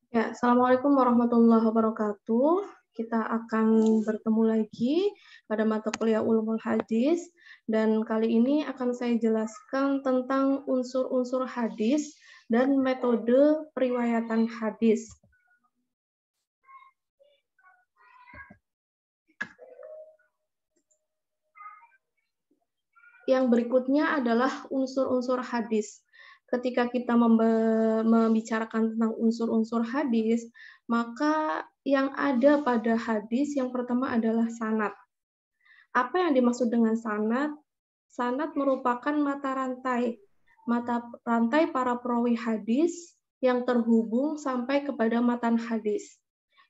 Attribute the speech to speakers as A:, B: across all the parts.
A: Ya, Assalamualaikum warahmatullahi wabarakatuh. Kita akan bertemu lagi pada mata kuliah Ulumul Hadis, dan kali ini akan saya jelaskan tentang unsur-unsur hadis dan metode periwayatan hadis. Yang berikutnya adalah unsur-unsur hadis. Ketika kita membicarakan tentang unsur-unsur hadis, maka yang ada pada hadis yang pertama adalah sanad. Apa yang dimaksud dengan sanad? Sanad merupakan mata rantai para perawi hadis yang terhubung sampai kepada matan hadis.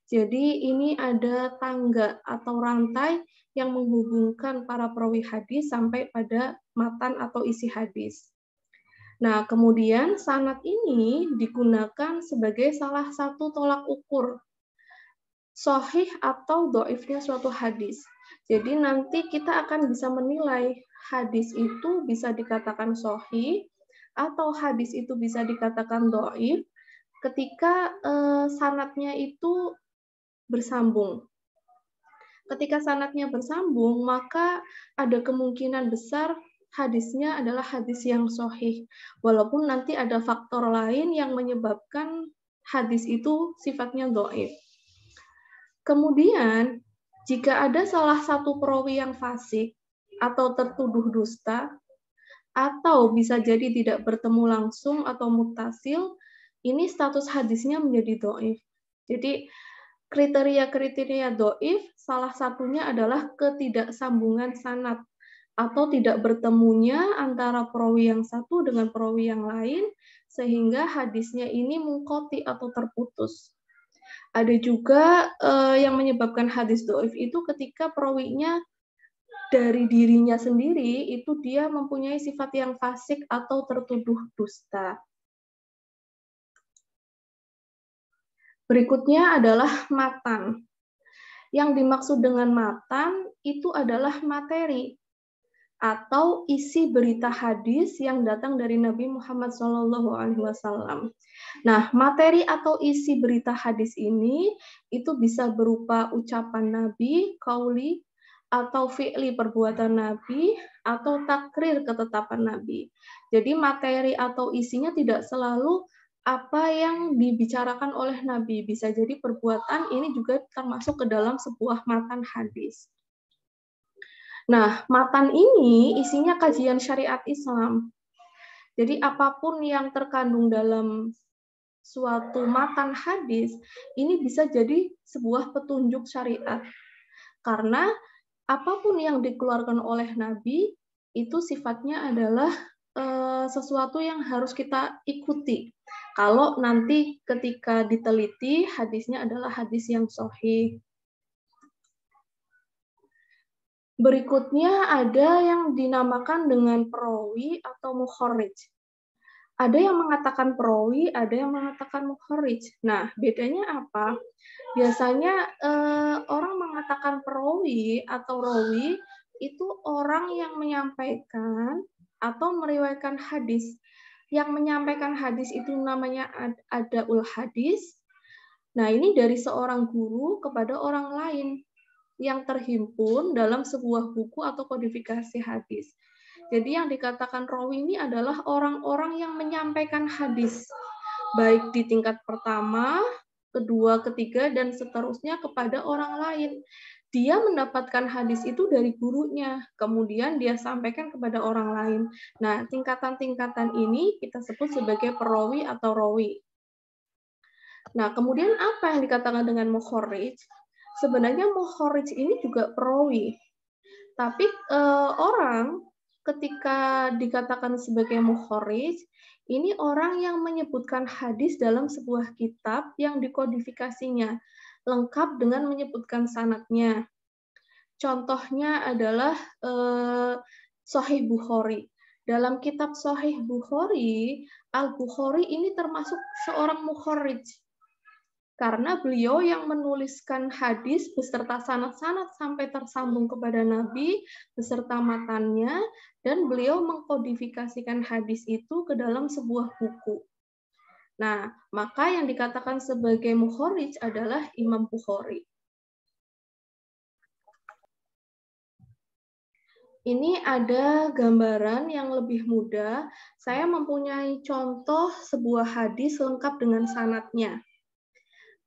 A: Jadi ini ada tangga atau rantai yang menghubungkan para perawi hadis sampai pada matan atau isi hadis. Nah, kemudian sanad ini digunakan sebagai salah satu tolak ukur sahih atau dhaifnya suatu hadis. Jadi nanti kita akan bisa menilai hadis itu bisa dikatakan sahih atau hadis itu bisa dikatakan dhaif ketika sanadnya itu bersambung. Ketika sanadnya bersambung, maka ada kemungkinan besar hadisnya adalah hadis yang sahih. Walaupun nanti ada faktor lain yang menyebabkan hadis itu sifatnya dhaif. Kemudian, jika ada salah satu perawi yang fasik atau tertuduh dusta, atau bisa jadi tidak bertemu langsung atau muttasil, ini status hadisnya menjadi dhaif. Jadi, kriteria-kriteria dhaif salah satunya adalah ketidaksambungan sanad atau tidak bertemunya antara perawi yang satu dengan perawi yang lain sehingga hadisnya ini munqati atau terputus. Ada juga yang menyebabkan hadis dhaif itu ketika perawinya dari dirinya sendiri itu dia mempunyai sifat yang fasik atau tertuduh dusta. Berikutnya adalah matan. Yang dimaksud dengan matan itu adalah materi atau isi berita hadis yang datang dari Nabi Muhammad SAW. Nah, materi atau isi berita hadis ini itu bisa berupa ucapan Nabi, qauli, atau fi'li perbuatan Nabi, atau takrir ketetapan Nabi. Jadi materi atau isinya tidak selalu apa yang dibicarakan oleh Nabi. Bisa jadi perbuatan ini juga termasuk ke dalam sebuah matan hadis. Nah, matan ini isinya kajian syariat Islam. Jadi apapun yang terkandung dalam suatu matan hadis, ini bisa jadi sebuah petunjuk syariat. Karena apapun yang dikeluarkan oleh Nabi, itu sifatnya adalah sesuatu yang harus kita ikuti. Kalau nanti ketika diteliti, hadisnya adalah hadis yang sahih. Berikutnya ada yang dinamakan dengan perawi atau mukharrij. Ada yang mengatakan perawi, ada yang mengatakan mukharrij. Nah, bedanya apa? Biasanya orang mengatakan perawi atau rawi itu orang yang menyampaikan atau meriwayatkan hadis. Yang menyampaikan hadis itu namanya adaul hadis. Nah, ini dari seorang guru kepada orang lain yang terhimpun dalam sebuah buku atau kodifikasi hadis. Jadi yang dikatakan rawi ini adalah orang-orang yang menyampaikan hadis, baik di tingkat pertama, kedua, ketiga, dan seterusnya kepada orang lain. Dia mendapatkan hadis itu dari gurunya, kemudian dia sampaikan kepada orang lain. Nah, tingkatan-tingkatan ini kita sebut sebagai perawi atau rawi. Nah, kemudian apa yang dikatakan dengan mukharrij? Sebenarnya mukharrij ini juga perawi. Tapi orang ketika dikatakan sebagai mukharrij, ini orang yang menyebutkan hadis dalam sebuah kitab yang dikodifikasinya, lengkap dengan menyebutkan sanadnya. Contohnya adalah Sahih Bukhari. Dalam kitab Sahih Bukhari, Al-Bukhari ini termasuk seorang mukharrij. Karena beliau yang menuliskan hadis beserta sanad-sanad sampai tersambung kepada Nabi beserta matannya, dan beliau mengkodifikasikan hadis itu ke dalam sebuah buku. Nah, maka yang dikatakan sebagai mukharij adalah Imam Bukhari. Ini ada gambaran yang lebih mudah. Saya mempunyai contoh sebuah hadis lengkap dengan sanadnya.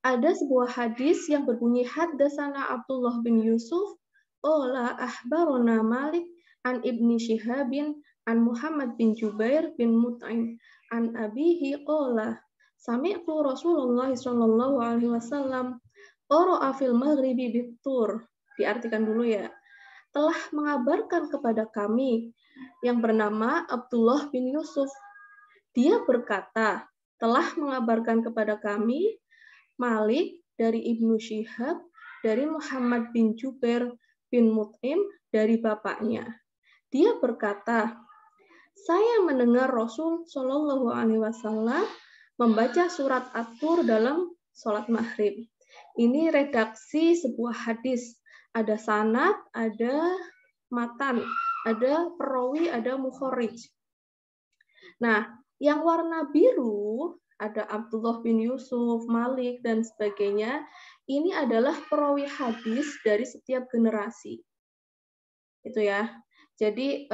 A: Ada sebuah hadis yang berbunyi haddatsana Abdullah bin Yusuf qala akhbarana Malik an Ibni Syihabin an Muhammad bin Jubair bin Mut'im an abihi qala sami'tu Rasulullah sallallahu alaihi wasallam qara'a fil maghribi bit-tur. Diartikan dulu ya. Telah mengabarkan kepada kami yang bernama Abdullah bin Yusuf. Dia berkata, telah mengabarkan kepada kami Malik dari Ibnu Syihab, dari Muhammad bin Jubair bin Mut'im, dari bapaknya. Dia berkata, saya mendengar Rasul Shallallahu Alaihi Wasallam membaca surat At-Tur dalam sholat maghrib. Ini redaksi sebuah hadis. Ada sanad, ada matan, ada perawi, ada mukharij. Nah, yang warna biru ada Abdullah bin Yusuf, Malik, dan sebagainya. Ini adalah perawi hadis dari setiap generasi. Itu ya. Jadi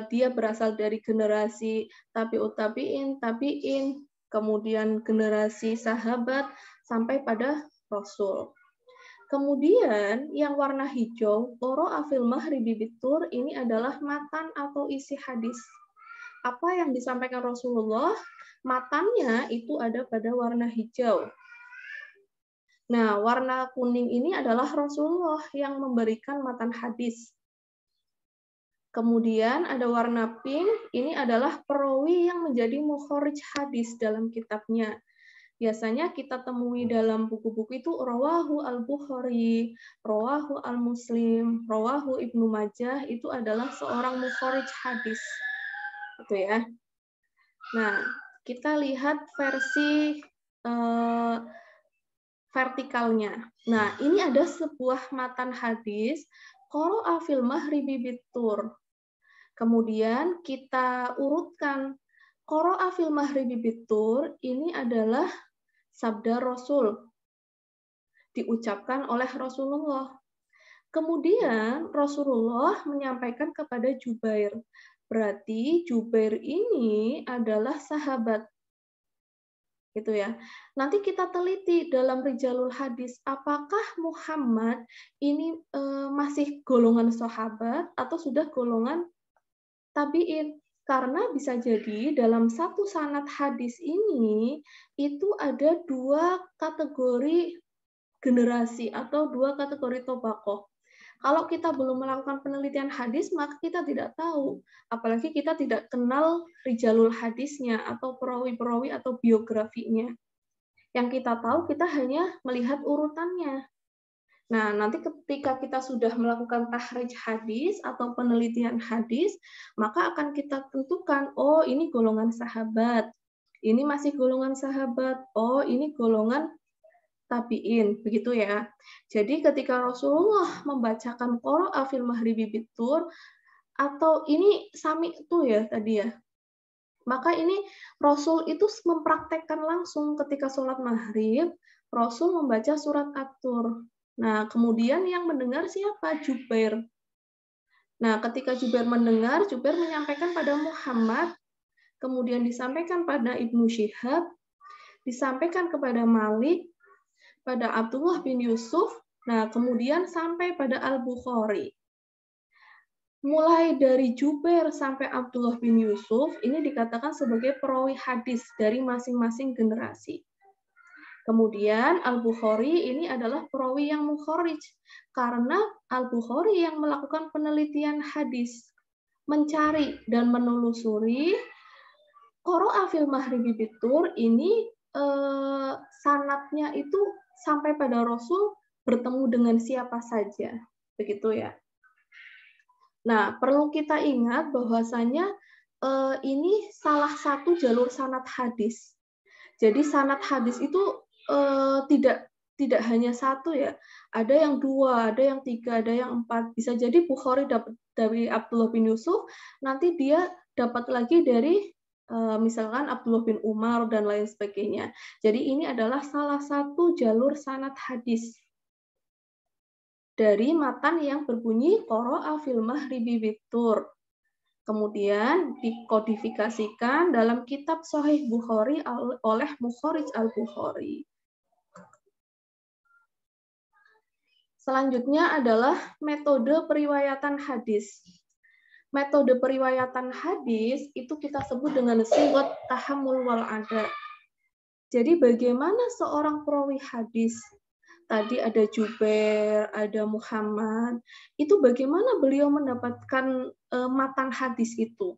A: dia berasal dari generasi tabi'ut tabi'in, tabi'in, kemudian generasi sahabat, sampai pada Rasul. Kemudian yang warna hijau, qara'a fil maghribi bit-tur, ini adalah matan atau isi hadis. Apa yang disampaikan Rasulullah, matannya itu ada pada warna hijau. Nah, warna kuning ini adalah Rasulullah yang memberikan matan hadis. Kemudian ada warna pink, ini adalah perawi yang menjadi mukharij hadis dalam kitabnya. Biasanya kita temui dalam buku-buku itu rawahu al-Bukhari, rawahu al-Muslim, rawahu Ibnu Majah, itu adalah seorang mukharij hadis. Gitu ya. Nah, kita lihat versi vertikalnya. Nah, ini ada sebuah matan hadis, qara'a fil maghribi bit-tur. Kemudian kita urutkan qara'a fil maghribi bit-tur, ini adalah sabda Rasul. Diucapkan oleh Rasulullah. Kemudian Rasulullah menyampaikan kepada Jubair. Berarti Jubair ini adalah sahabat. Gitu ya. Nanti kita teliti dalam rijalul hadis, apakah Muhammad ini masih golongan sahabat atau sudah golongan tabi'in? Karena bisa jadi dalam satu sanad hadis ini itu ada dua kategori generasi atau dua kategori tobakoh. Kalau kita belum melakukan penelitian hadis, maka kita tidak tahu. Apalagi kita tidak kenal rijalul hadisnya atau perawi-perawi atau biografinya. Yang kita tahu, kita hanya melihat urutannya. Nah, nanti ketika kita sudah melakukan tahrij hadis atau penelitian hadis, maka akan kita tentukan, oh ini golongan sahabat, ini masih golongan sahabat, oh ini golongan tabi'in, begitu ya. Jadi ketika Rasulullah membacakan qara'a fil maghribi bit-tur, atau ini sami itu ya tadi ya, maka ini Rasul itu mempraktekkan langsung ketika sholat maghrib, Rasul membaca surat At-Tur. Nah, kemudian yang mendengar siapa? Jubair. Nah, ketika Jubair mendengar, Jubair menyampaikan pada Muhammad, kemudian disampaikan pada Ibnu Syihab, disampaikan kepada Malik, pada Abdullah bin Yusuf, nah kemudian sampai pada Al-Bukhari. Mulai dari Jubair sampai Abdullah bin Yusuf, ini dikatakan sebagai perawi hadis dari masing-masing generasi. Kemudian Al-Bukhari ini adalah perawi yang mukharij, karena Al-Bukhari yang melakukan penelitian hadis, mencari dan menelusuri qara'a fil maghribi bit-tur ini sanadnya itu sampai pada Rasul bertemu dengan siapa saja, begitu ya. Nah, perlu kita ingat bahwasanya ini salah satu jalur sanad hadis. Jadi sanad hadis itu tidak hanya satu ya, ada yang dua, ada yang tiga, ada yang empat. Bisa jadi Bukhari dapat dari Abdullah bin Yusuf, nanti dia dapat lagi dari misalkan Abdullah bin Umar dan lain sebagainya. Jadi ini adalah salah satu jalur sanad hadis dari matan yang berbunyi qara'a fil maghribi bittur. Kemudian dikodifikasikan dalam kitab Sahih Bukhari oleh Mukharrij al-Bukhari. Selanjutnya adalah metode periwayatan hadis. Metode periwayatan hadis itu kita sebut dengan sigat tahammul wal ada. Jadi bagaimana seorang perawi hadis? Tadi ada Jubair, ada Muhammad. Itu bagaimana beliau mendapatkan matan hadis itu?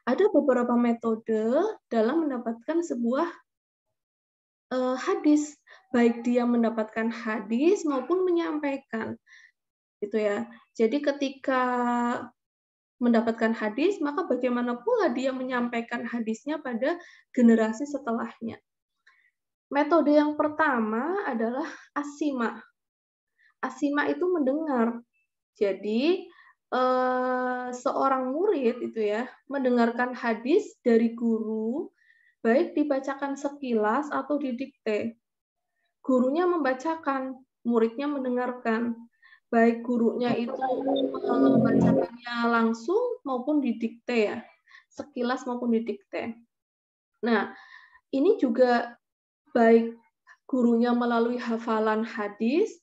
A: Ada beberapa metode dalam mendapatkan sebuah hadis, baik dia mendapatkan hadis maupun menyampaikan, gitu ya. Jadi ketika mendapatkan hadis, maka bagaimana pula dia menyampaikan hadisnya pada generasi setelahnya. Metode yang pertama adalah asima. Asima itu mendengar. Jadi seorang murid itu ya mendengarkan hadis dari guru, baik dibacakan sekilas atau didikte. Gurunya membacakan, muridnya mendengarkan. Baik gurunya itu membacakannya langsung maupun didikte ya, sekilas maupun didikte. Nah, ini juga baik gurunya melalui hafalan hadis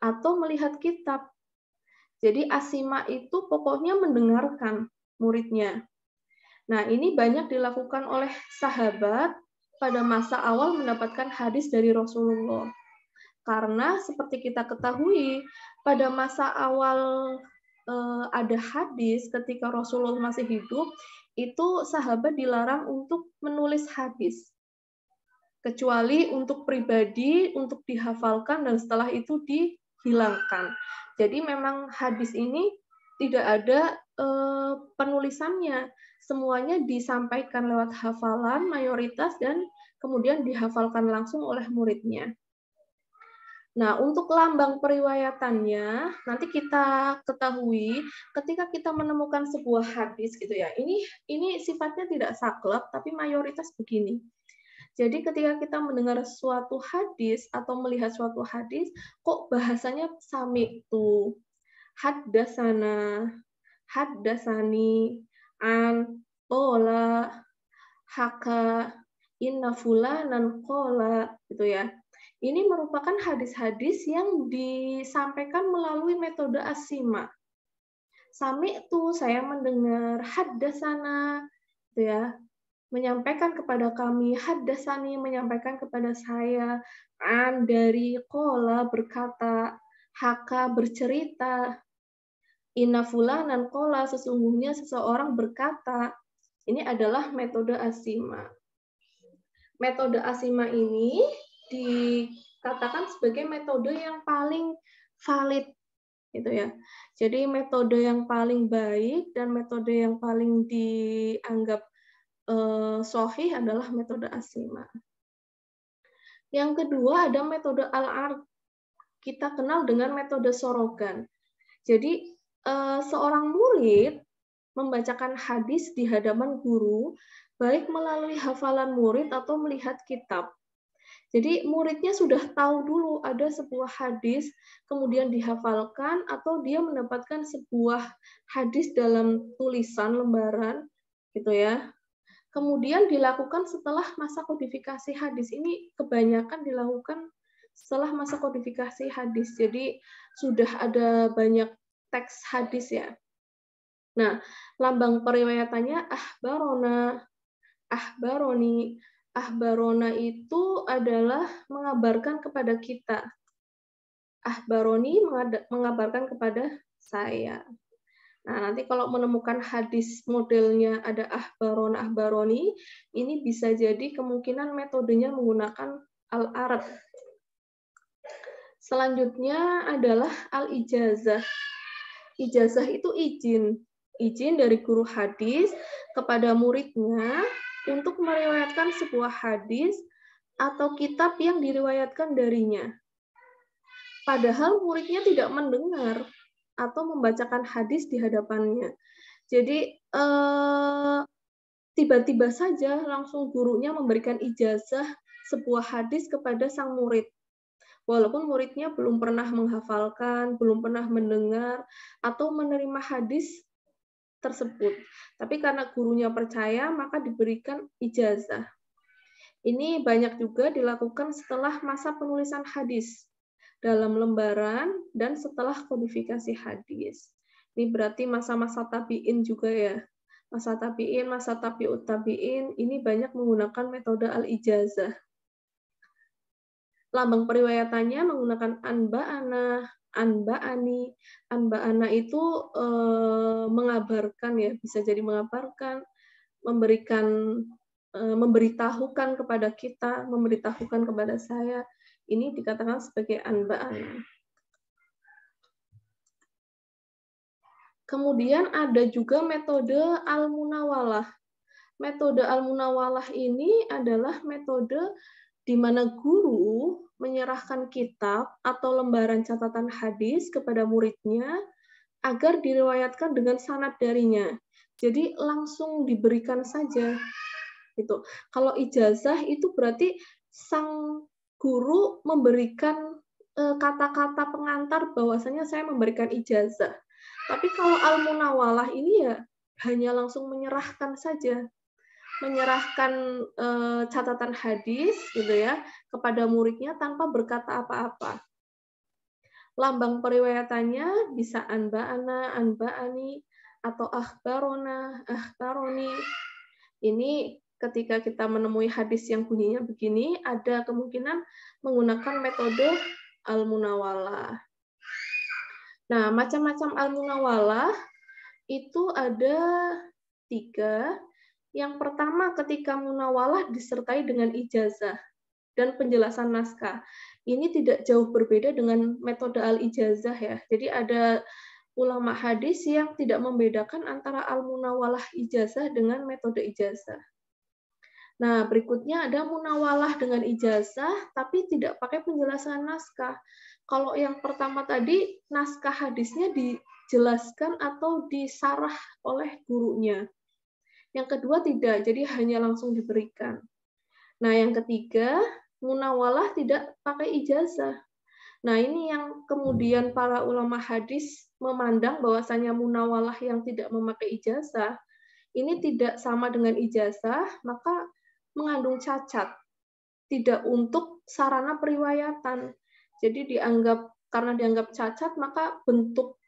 A: atau melihat kitab. Jadi asima itu pokoknya mendengarkan muridnya. Nah, ini banyak dilakukan oleh sahabat pada masa awal mendapatkan hadis dari Rasulullah. Karena seperti kita ketahui, pada masa awal ada hadis ketika Rasulullah masih hidup, itu sahabat dilarang untuk menulis hadis. Kecuali untuk pribadi, untuk dihafalkan, dan setelah itu dihilangkan. Jadi memang hadis ini tidak ada penulisannya. Semuanya disampaikan lewat hafalan mayoritas dan kemudian dihafalkan langsung oleh muridnya. Nah, untuk lambang periwayatannya, nanti kita ketahui ketika kita menemukan sebuah hadis gitu ya. Ini sifatnya tidak saklek, tapi mayoritas begini. Jadi ketika kita mendengar suatu hadis atau melihat suatu hadis, kok bahasanya sami'tu, haddasana, haddasani, an, qola, haka, inna fulanan qola, gitu ya. Ini merupakan hadis-hadis yang disampaikan melalui metode asima. Sami'tu, saya mendengar, haddasana, gitu ya. Menyampaikan kepada kami, haddasani menyampaikan kepada saya, an dari qola berkata, haka bercerita, inna fulanan qola sesungguhnya seseorang berkata. Ini adalah metode asima. Metode asima ini dikatakan sebagai metode yang paling valid gitu ya. Jadi metode yang paling baik dan metode yang paling dianggap sahih adalah metode asima. Yang kedua ada metode al-ard. Kita kenal dengan metode sorogan. Jadi seorang murid membacakan hadis di hadapan guru, baik melalui hafalan murid atau melihat kitab. Jadi muridnya sudah tahu dulu ada sebuah hadis, kemudian dihafalkan, atau dia mendapatkan sebuah hadis dalam tulisan lembaran, gitu ya. Kemudian dilakukan setelah masa kodifikasi hadis. Ini kebanyakan dilakukan setelah masa kodifikasi hadis. Jadi sudah ada banyak teks hadis ya. Nah, lambang periwayatannya ahbarona, ahbaroni. Ahbarona itu adalah mengabarkan kepada kita. Ahbaroni mengabarkan kepada saya. Nah, nanti kalau menemukan hadis modelnya ada ahbarona, ahbaroni, ini bisa jadi kemungkinan metodenya menggunakan al-arab. Selanjutnya adalah al-ijazah. Ijazah itu izin. Izin dari guru hadis kepada muridnya untuk meriwayatkan sebuah hadis atau kitab yang diriwayatkan darinya. Padahal muridnya tidak mendengar atau membacakan hadis di hadapannya. Jadi tiba-tiba saja langsung gurunya memberikan ijazah sebuah hadis kepada sang murid. Walaupun muridnya belum pernah menghafalkan, belum pernah mendengar, atau menerima hadis tersebut. Tapi karena gurunya percaya, maka diberikan ijazah. Ini banyak juga dilakukan setelah masa penulisan hadis dalam lembaran dan setelah kodifikasi hadis. Ini berarti masa-masa tabi'in juga ya. Masa tabi'in, masa tabi'ut tabi'in, ini banyak menggunakan metode al-ijazah. Lambang periwayatannya menggunakan anba'ana, anba'ani. Anba'ana itu mengabarkan ya, bisa jadi mengabarkan, memberikan memberitahukan kepada kita, memberitahukan kepada saya. Ini dikatakan sebagai anba'ana. Kemudian ada juga metode al-munawalah. Metode al-munawalah ini adalah metode di mana guru menyerahkan kitab atau lembaran catatan hadis kepada muridnya agar diriwayatkan dengan sanad darinya. Jadi langsung diberikan saja. Gitu. Kalau ijazah itu berarti sang guru memberikan kata-kata pengantar bahwasanya saya memberikan ijazah. Tapi kalau al-munawalah ini ya hanya langsung menyerahkan saja, menyerahkan catatan hadis gitu ya kepada muridnya tanpa berkata apa-apa. Lambang periwayatannya bisa anba'ana, anba'ani, atau akhbarona, akhbaroni. Ini ketika kita menemui hadis yang bunyinya begini, ada kemungkinan menggunakan metode al-munawalah. Nah, macam-macam al-munawalah itu ada 3. Yang pertama, ketika munawalah disertai dengan ijazah dan penjelasan naskah. Ini tidak jauh berbeda dengan metode al-ijazah ya. Jadi ada ulama hadis yang tidak membedakan antara al-munawalah ijazah dengan metode ijazah. Nah, berikutnya ada munawalah dengan ijazah, tapi tidak pakai penjelasan naskah. Kalau yang pertama tadi, naskah hadisnya dijelaskan atau disarah oleh gurunya. Yang kedua tidak, jadi hanya langsung diberikan. Nah, yang ketiga, munawalah tidak pakai ijazah. Nah, ini yang kemudian para ulama hadis memandang bahwasanya munawalah yang tidak memakai ijazah, ini tidak sama dengan ijazah, maka mengandung cacat, tidak untuk sarana periwayatan. Jadi karena dianggap cacat, maka bentuk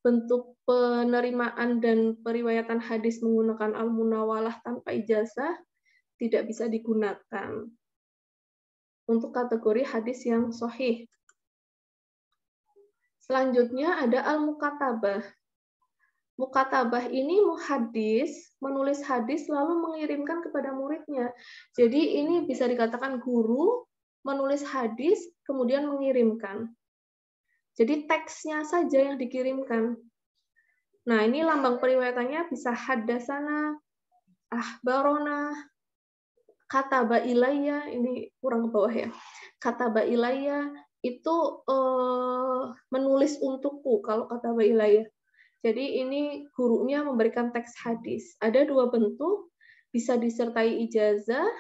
A: bentuk penerimaan dan periwayatan hadis menggunakan al-munawalah tanpa ijazah tidak bisa digunakan untuk kategori hadis yang sahih. Selanjutnya ada al-mukatabah. Mukatabah ini muhaddis menulis hadis lalu mengirimkan kepada muridnya. Jadi ini bisa dikatakan guru menulis hadis kemudian mengirimkan. Jadi teksnya saja yang dikirimkan. Nah, ini lambang periwayatannya bisa haddasana, akhbarona, kataba ilayya, ini kurang ke bawah ya. Kataba ilayya itu menulis untukku kalau kataba ilayya. Jadi ini gurunya memberikan teks hadis. Ada 2 bentuk, bisa disertai ijazah,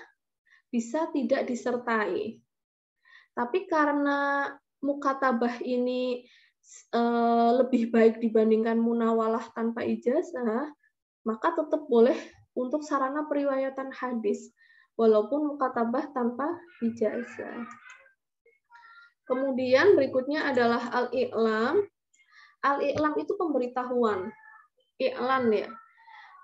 A: bisa tidak disertai. Tapi karena mukatabah ini lebih baik dibandingkan munawalah tanpa ijazah, maka tetap boleh untuk sarana periwayatan hadis, walaupun mukatabah tanpa ijazah. Kemudian berikutnya adalah al-i'lam. Al-i'lam itu pemberitahuan. I'lan ya.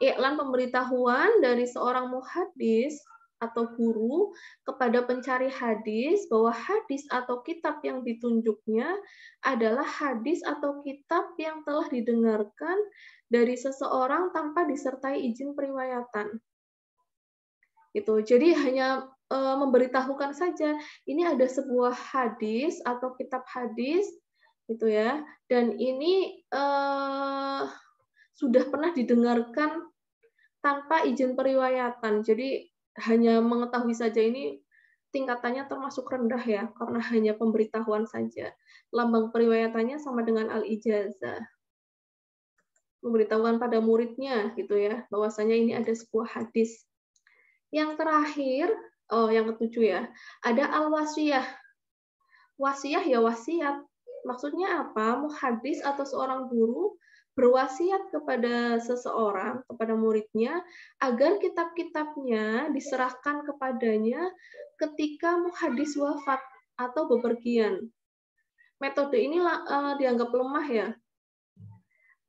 A: I'lan pemberitahuan dari seorang muhaddis atau guru kepada pencari hadis bahwa hadis atau kitab yang ditunjuknya adalah hadis atau kitab yang telah didengarkan dari seseorang tanpa disertai izin periwayatan. Itu. Jadi hanya memberitahukan saja ini ada sebuah hadis atau kitab hadis gitu ya. Dan ini sudah pernah didengarkan tanpa izin periwayatan. Jadi hanya mengetahui saja, ini tingkatannya termasuk rendah ya, karena hanya pemberitahuan saja. Lambang periwayatannya sama dengan al-ijazah. memberitahukan pada muridnya gitu ya, bahwasanya ini ada sebuah hadis. Yang terakhir, yang ketujuh ya, ada al-wasiyah. Wasiyah ya wasiat. Maksudnya apa? Muhadis atau seorang guru berwasiat kepada seseorang, kepada muridnya, agar kitab-kitabnya diserahkan kepadanya ketika muhadis wafat atau bepergian. Metode ini dianggap lemah ya,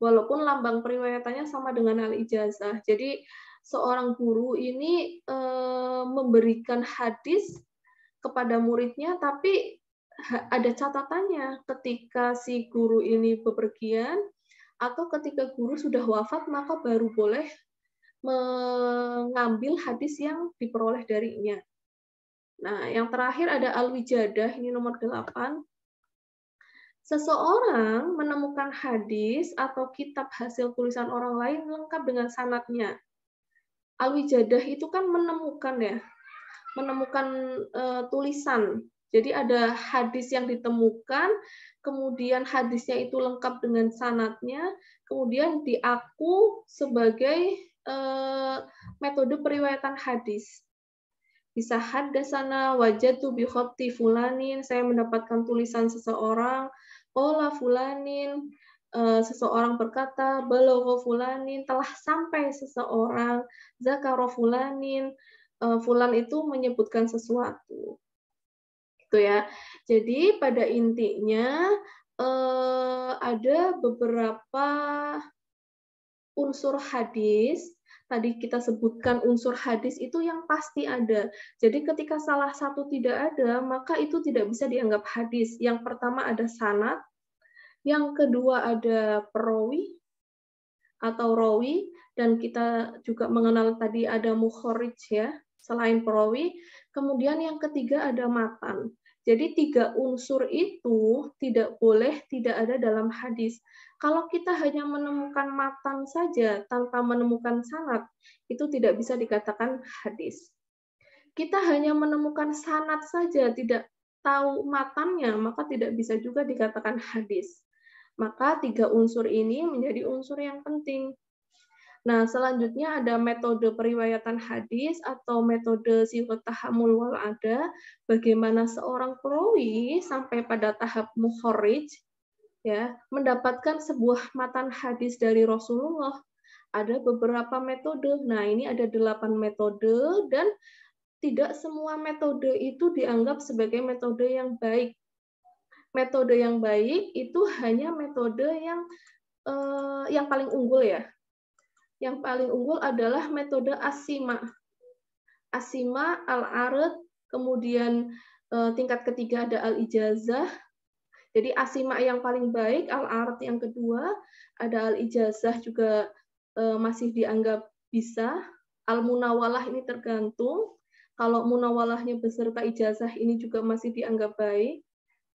A: walaupun lambang periwayatannya sama dengan al-ijazah. Jadi seorang guru ini memberikan hadis kepada muridnya, tapi ada catatannya, ketika si guru ini bepergian atau ketika guru sudah wafat, maka baru boleh mengambil hadis yang diperoleh darinya. Nah, yang terakhir ada al-wijadah, ini nomor 8. Seseorang menemukan hadis atau kitab hasil tulisan orang lain lengkap dengan sanadnya. Al-wijadah itu kan menemukan ya, menemukan tulisan. Jadi ada hadis yang ditemukan, kemudian hadisnya itu lengkap dengan sanadnya, kemudian diaku sebagai metode periwayatan hadis. Bisa haddatsana wajadtu bi khatti fulanin, saya mendapatkan tulisan seseorang, qala fulanin, seseorang berkata, balagha fulanin, telah sampai seseorang, zakara fulanin, fulan itu menyebutkan sesuatu. Gitu ya. Jadi pada intinya ada beberapa unsur hadis. Tadi kita sebutkan unsur hadis itu yang pasti ada. Jadi ketika salah satu tidak ada, maka itu tidak bisa dianggap hadis. Yang pertama ada sanad, yang kedua ada perawi atau rawi, dan kita juga mengenal tadi ada mukharij ya, selain perawi. Kemudian yang ketiga ada matan. Jadi 3 unsur itu tidak boleh tidak ada dalam hadis. Kalau kita hanya menemukan matan saja tanpa menemukan sanad, itu tidak bisa dikatakan hadis. Kita hanya menemukan sanad saja, tidak tahu matannya, maka tidak bisa juga dikatakan hadis. Maka 3 unsur ini menjadi unsur yang penting. Nah, selanjutnya ada metode periwayatan hadis atau metode sifat tahammul wal ada, bagaimana seorang perawi sampai pada tahap mukharij ya, mendapatkan sebuah matan hadis dari Rasulullah. Ada beberapa metode. Nah, ini ada 8 metode dan tidak semua metode itu dianggap sebagai metode yang baik. Metode yang baik itu hanya metode yang paling unggul ya. Yang paling unggul adalah metode asima. Asima, al-arad, kemudian tingkat ketiga ada al-ijazah. Jadi asima yang paling baik, al-arad yang kedua, ada al-ijazah juga masih dianggap bisa. Al-munawalah ini tergantung. Kalau munawalahnya beserta ijazah ini juga masih dianggap baik.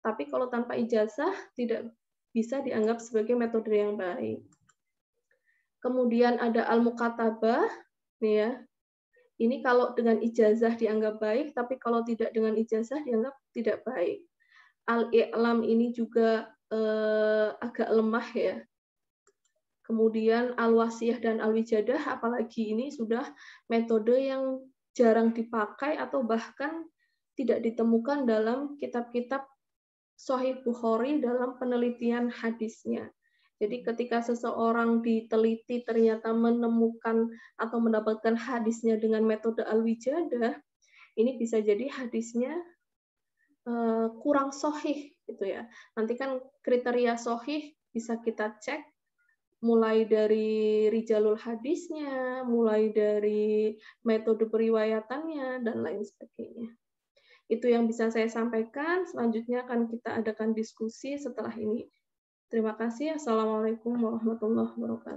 A: Tapi kalau tanpa ijazah tidak bisa dianggap sebagai metode yang baik. Kemudian ada al-mukatabah, nih ya. Ini kalau dengan ijazah dianggap baik, tapi kalau tidak dengan ijazah dianggap tidak baik. Al-i'lam ini juga agak lemah ya. Kemudian al-wasiyah dan al-wijadah, apalagi ini sudah metode yang jarang dipakai atau bahkan tidak ditemukan dalam kitab-kitab Sahih Bukhari dalam penelitian hadisnya. Jadi ketika seseorang diteliti ternyata menemukan atau mendapatkan hadisnya dengan metode al-wijadah, ini bisa jadi hadisnya kurang sahih gitu ya. Nanti kan kriteria sahih bisa kita cek mulai dari rijalul hadisnya, mulai dari metode periwayatannya dan lain sebagainya. Itu yang bisa saya sampaikan. Selanjutnya akan kita adakan diskusi setelah ini. Terima kasih. Assalamualaikum warahmatullahi wabarakatuh.